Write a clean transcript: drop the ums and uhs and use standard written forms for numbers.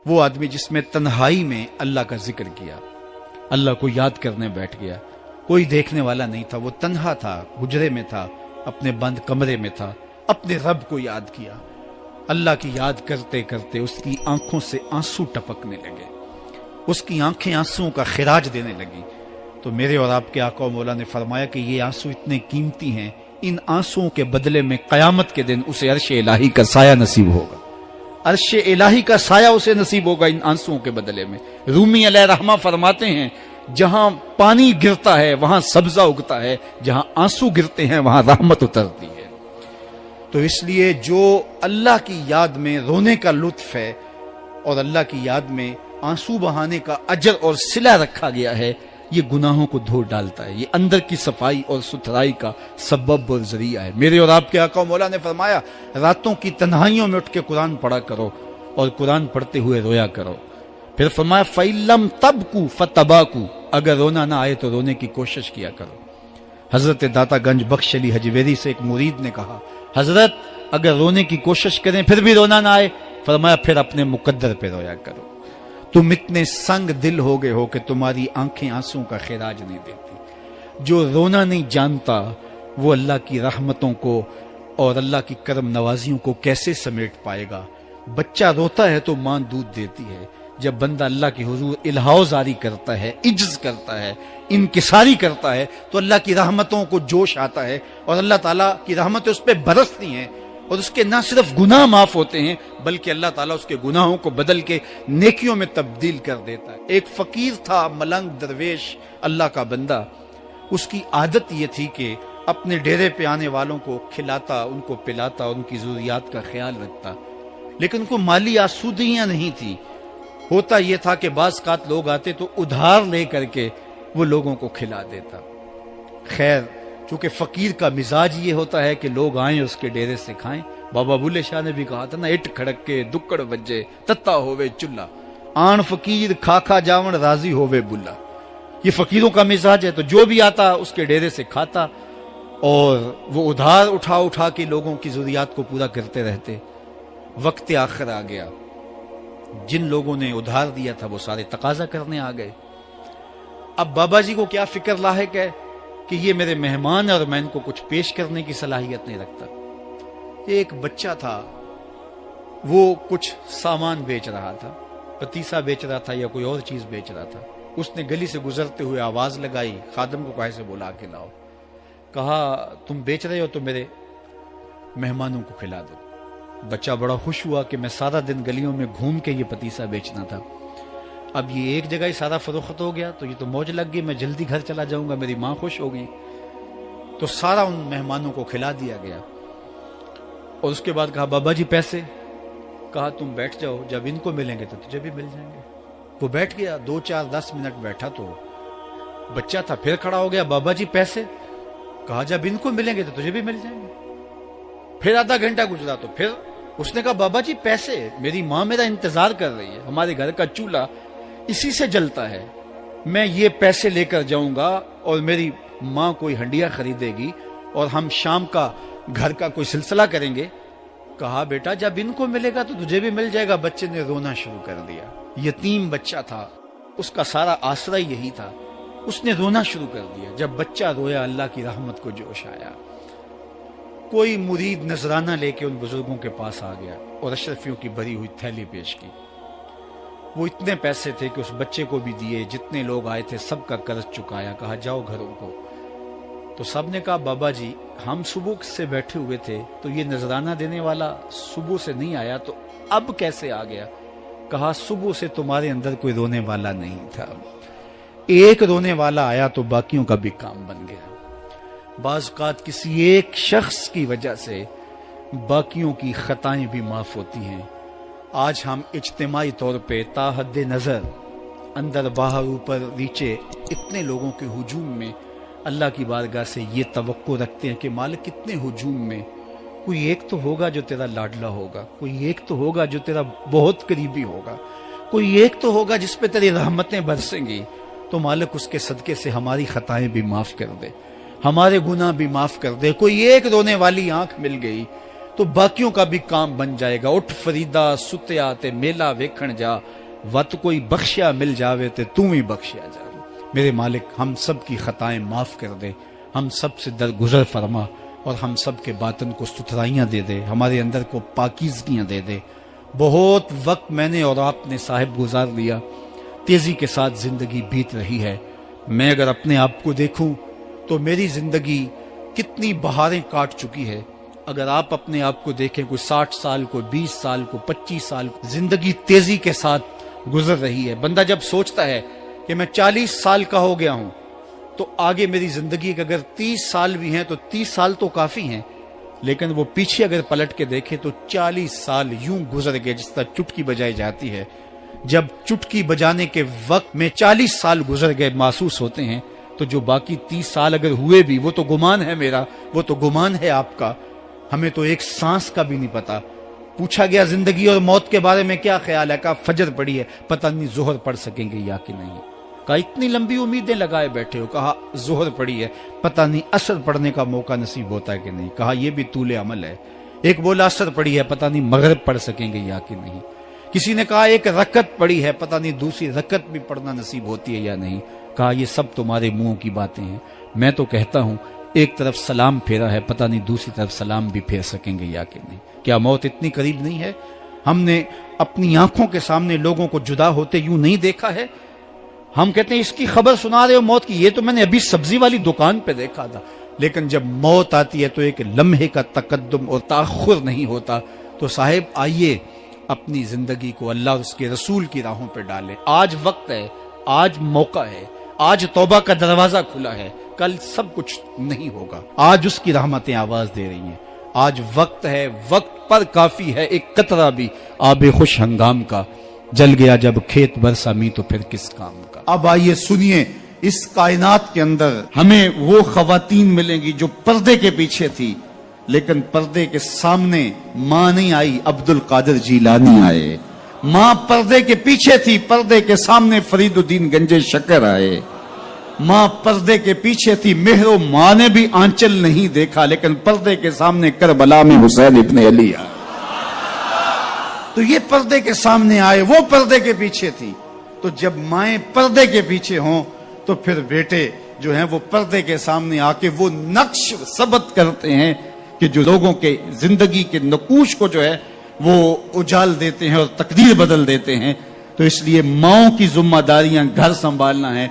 وہ آدمی جس میں تنہائی میں اللہ کا ذکر کیا، اللہ کو یاد کرنے بیٹھ گیا، کوئی دیکھنے والا نہیں تھا، وہ تنہا تھا، حجرے میں تھا، اپنے بند کمرے میں تھا، اپنے رب کو یاد کیا۔ اللہ کی یاد کرتے کرتے اس کی آنکھوں سے آنسو ٹپکنے لگے، اس کی آنکھیں آنسوؤں کا خراج دینے لگی۔ تو میرے اور آپ کے آقا و مولا نے فرمایا کہ یہ آنسو اتنے قیمتی ہیں، ان آنسوؤں کے بدلے میں قیامت کے دن اسے عرش الہی کا سایہ نصیب ہوگا، عرش الہی کا سایہ اسے نصیب ہوگا ان آنسوؤں کے بدلے میں۔ رومی علیہ رحمہ فرماتے ہیں جہاں پانی گرتا ہے وہاں سبزہ اگتا ہے، جہاں آنسو گرتے ہیں وہاں رحمت اترتی ہے۔ تو اس لیے جو اللہ کی یاد میں رونے کا لطف ہے اور اللہ کی یاد میں آنسو بہانے کا اجر اور صلہ رکھا گیا ہے، یہ گناہوں کو دھو ڈالتا ہے، یہ اندر کی صفائی اور ستھرائی کا سبب اور ذریعہ ہے۔ میرے اور آپ کے آقا و مولا نے فرمایا راتوں کی تنہائیوں میں اٹھ کے قرآن پڑھا کرو اور قرآن پڑھتے ہوئے رویا کرو۔ پھر فرمایا فَإِلَّمْ تَبْكُوا فَتَبَاكُوا، اگر رونا نہ آئے تو رونے کی کوشش کیا کرو۔ حضرت داتا گنج بخش علی حجویری سے ایک مرید نے کہا حضرت اگر رونے کی کوشش کریں پھر بھی رونا نہ آئے، فرمایا پھر اپنے مقدر پہ رویا کرو۔ تم اتنے سنگ دل ہو گئے ہو کہ تمہاری آنکھیں آنسوں کا خراج نہیں دیتی۔ جو رونا نہیں جانتا وہ اللہ کی رحمتوں کو اور اللہ کی کرم نوازیوں کو کیسے سمیٹ پائے گا؟ بچہ روتا ہے تو ماں دودھ دیتی ہے، جب بندہ اللہ کی حضور الہاؤ زاری کرتا ہے، عجز کرتا ہے، انکساری کرتا ہے تو اللہ کی رحمتوں کو جوش آتا ہے اور اللہ تعالیٰ کی رحمتیں اس پہ برستی ہیں اور اس کے نہ صرف گناہ معاف ہوتے ہیں بلکہ اللہ تعالیٰ اس کے گناہوں کو بدل کے نیکیوں میں تبدیل کر دیتا ہے۔ ایک فقیر تھا، ملنگ درویش، اللہ کا بندہ، اس کی عادت یہ تھی کہ اپنے ڈیرے پہ آنے والوں کو کھلاتا، ان کو پلاتا اور ان کی ضروریات کا خیال رکھتا، لیکن ان کو مالی آسودگیاں نہیں تھی۔ ہوتا یہ تھا کہ بعض اوقات لوگ آتے تو ادھار لے کر کے وہ لوگوں کو کھلا دیتا۔ خیر چونکہ فقیر کا مزاج یہ ہوتا ہے کہ لوگ آئیں اس کے ڈیرے سے کھائیں، بابا بلے شاہ نے بھی کہا تھا نا اٹ کھڑک کے دکڑ بجے تتا ہووے چلا، آن فقیر کھا کھا جاون راضی ہووے بلا۔ یہ فقیروں کا مزاج ہے، تو جو بھی آتا اس کے ڈیرے سے کھاتا اور وہ ادھار اٹھا اٹھا کے لوگوں کی ضروریات کو پورا کرتے رہتے۔ وقت آخر آ گیا، جن لوگوں نے ادھار دیا تھا وہ سارے تقاضا کرنے آ گئے۔ اب بابا جی کو کیا فکر لاحق ہے کہ یہ میرے مہمان اور میں ان کو کچھ پیش کرنے کی صلاحیت نہیں رکھتا۔ ایک بچہ تھا، وہ کچھ سامان بیچ رہا تھا، پتیسا بیچ رہا تھا یا کوئی اور چیز بیچ رہا تھا۔ اس نے گلی سے گزرتے ہوئے آواز لگائی، خادم کو کہے سے بلا کے لاؤ، کہا تم بیچ رہے ہو تو میرے مہمانوں کو کھلا دو۔ بچہ بڑا خوش ہوا کہ میں سارا دن گلیوں میں گھوم کے یہ پتیسا بیچنا تھا، اب یہ ایک جگہ ہی سارا فروخت ہو گیا تو یہ تو موج لگ گئی، میں جلدی گھر چلا جاؤں گا، میری ماں خوش ہوگی۔ تو سارا ان مہمانوں کو کھلا دیا گیا اور اس کے بعد کہا بابا جی پیسے؟ کہا تم بیٹھ جاؤ، جب ان کو ملیں گے تو تجھے بھی مل جائیں گے۔ وہ بیٹھ گیا، 2 4 10 منٹ بیٹھا تو بچہ تھا پھر کھڑا ہو گیا، بابا جی پیسے؟ کہا جب ان کو ملیں گے تو تجھے بھی مل جائیں گے۔ پھر آدھا گھنٹہ گزرا تو پھر اس نے کہا بابا جی پیسے؟ میری ماں میرا انتظار کر رہی ہے، ہمارے گھر کا چولہا اسی سے جلتا ہے، میں یہ پیسے لے کر جاؤں گا اور میری ماں کوئی ہنڈیا خریدے گی اور ہم شام کا گھر کا کوئی سلسلہ کریں گے۔ کہا بیٹا جب ان کو ملے گا تو تجھے بھی مل جائے گا۔ بچے نے رونا شروع کر دیا، یتیم بچہ تھا، اس کا سارا آسرا یہی تھا، اس نے رونا شروع کر دیا۔ جب بچہ رویا اللہ کی رحمت کو جوش آیا۔ کوئی مرید نذرانہ لے کے ان بزرگوں کے پاس آ گیا اور اشرفیوں کی بھری ہوئی تھیلی پیش کی۔ وہ اتنے پیسے تھے کہ اس بچے کو بھی دیے، جتنے لوگ آئے تھے سب کا قرض چکایا، کہا جاؤ گھروں کو۔ تو سب نے کہا بابا جی ہم صبح سے بیٹھے ہوئے تھے تو یہ نذرانہ دینے والا صبح سے نہیں آیا تو اب کیسے آ گیا؟ کہا صبح سے تمہارے اندر کوئی رونے والا نہیں تھا، ایک رونے والا آیا تو باقیوں کا بھی کام بن گیا۔ بعض اوقات کسی ایک شخص کی وجہ سے باقیوں کی خطائیں بھی معاف ہوتی ہیں۔ آج ہم اجتماعی طور پہ تا حد نظر اندر باہر اوپر نیچے اتنے لوگوں کے ہجوم میں اللہ کی بارگاہ سے یہ توقع رکھتے ہیں کہ مالک کتنے ہجوم میں کوئی ایک تو ہوگا جو تیرا لاڈلا ہوگا، کوئی ایک تو ہوگا جو تیرا بہت قریبی ہوگا، کوئی ایک تو ہوگا جس پہ تیری رحمتیں برسیں گی۔ تو مالک اس کے صدقے سے ہماری خطائیں بھی معاف کر دے، ہمارے گناہ بھی معاف کر دے۔ کوئی ایک رونے والی آنکھ مل گئی تو باقیوں کا بھی کام بن جائے گا۔ اٹھ فریدا ستیا تے میلا ویکھن جا، وت کوئی بخشیا مل جاوے تے تو ہی بخشیا جا۔ میرے مالک ہم سب کی خطائیں معاف کر دے، ہم سب سے درگزر فرما، اور ہم سب کے باطن کو ستھرائیاں دے دے، ہمارے اندر کو پاکیزگیاں دے دے۔ بہت وقت میں نے اور آپ نے صاحب گزار لیا، تیزی کے ساتھ زندگی بیت رہی ہے۔ میں اگر اپنے آپ کو دیکھوں تو میری زندگی کتنی بہاریں کاٹ چکی ہے۔ اگر آپ اپنے آپ کو دیکھیں، کوئی 60 سال، کوئی 20 سال، کوئی 25 سال، زندگی تیزی کے ساتھ گزر رہی ہے۔ بندہ جب سوچتا ہے کہ میں 40 سال کا ہو گیا ہوں تو آگے میری زندگی کے اگر 30 سال بھی ہیں تو 30 سال تو کافی ہیں، لیکن وہ پیچھے اگر پلٹ کے دیکھے تو 40 سال یوں گزر گئے جس طرح چٹکی بجائی جاتی ہے۔ جب چٹکی بجانے کے وقت میں 40 سال گزر گئے محسوس ہوتے ہیں، تو جو باقی 30 سال اگر ہوئے بھی، وہ تو گمان ہے میرا، وہ تو گمان ہے آپ کا، ہمیں تو ایک سانس کا بھی نہیں پتا۔ پوچھا گیا زندگی اور موت کے بارے میں کیا خیال ہے؟ کہا فجر پڑی ہے، پتہ نہیں ظہر پڑھ سکیں گے یا کہ نہیں۔ کہا اتنی لمبی امیدیں لگائے بیٹھے ہو، کہا ظہر پڑی ہے، پتہ نہیں عصر پڑھنے کا موقع نصیب ہوتا ہے کہ نہیں۔ کہا یہ بھی طول عمل ہے۔ ایک بولا عصر پڑی ہے، پتہ نہیں مغرب پڑھ سکیں گے یا کہ نہیں۔ کسی نے کہا ایک رکعت پڑی ہے، پتہ نہیں دوسری رکعت بھی پڑھنا نصیب ہوتی ہے یا نہیں۔ کہا یہ سب تمہارے منہوں کی باتیں ہیں، میں تو کہتا ہوں ایک طرف سلام پھیرا ہے، پتہ نہیں دوسری طرف سلام بھی پھیر سکیں گے یا کہ نہیں۔ کیا موت اتنی قریب نہیں ہے؟ ہم نے اپنی آنکھوں کے سامنے لوگوں کو جدا ہوتے یوں نہیں دیکھا ہے؟ ہم کہتے ہیں اس کی خبر سنا رہے ہو موت کی، یہ تو میں نے ابھی سبزی والی دکان پہ دیکھا تھا۔ لیکن جب موت آتی ہے تو ایک لمحے کا تقدم اور تاخر نہیں ہوتا۔ تو صاحب آئیے اپنی زندگی کو اللہ اور اس کے رسول کی راہوں پہ ڈالیں۔ آج وقت ہے، آج موقع ہے، آج توبہ کا دروازہ کھلا ہے، کل سب کچھ نہیں ہوگا۔ آج اس کی رحمتیں آواز دے رہی ہیں، آج وقت ہے، وقت پر کافی ہے ایک قطرہ بھی آب خوش ہنگام کا، جل گیا جب کھیت برسا می تو پھر کس کام کا۔ اب آئیے سنیے، اس کائنات کے اندر ہمیں وہ خواتین ملیں گی جو پردے کے پیچھے تھی، لیکن پردے کے سامنے ماں نہیں آئی، عبد القادر جیلانی آئے۔ ماں پردے کے پیچھے تھی، پردے کے سامنے فرید الدین گنج شکر آئے۔ ماں پردے کے پیچھے تھی، مہر و ماں نے بھی آنچل نہیں دیکھا، لیکن پردے کے سامنے کربلا میں حسین ابن علی آئے۔ تو یہ پردے کے سامنے آئے، وہ پردے کے پیچھے تھی۔ تو جب مائیں پردے کے پیچھے ہوں تو پھر بیٹے جو ہیں وہ پردے کے سامنے آ کے وہ نقش ثبت کرتے ہیں کہ جو لوگوں کے زندگی کے نقوش کو جو ہے وہ اجال دیتے ہیں اور تقدیر بدل دیتے ہیں۔ تو اس لیے ماؤں کی ذمہ داریاں گھر سنبھالنا ہے،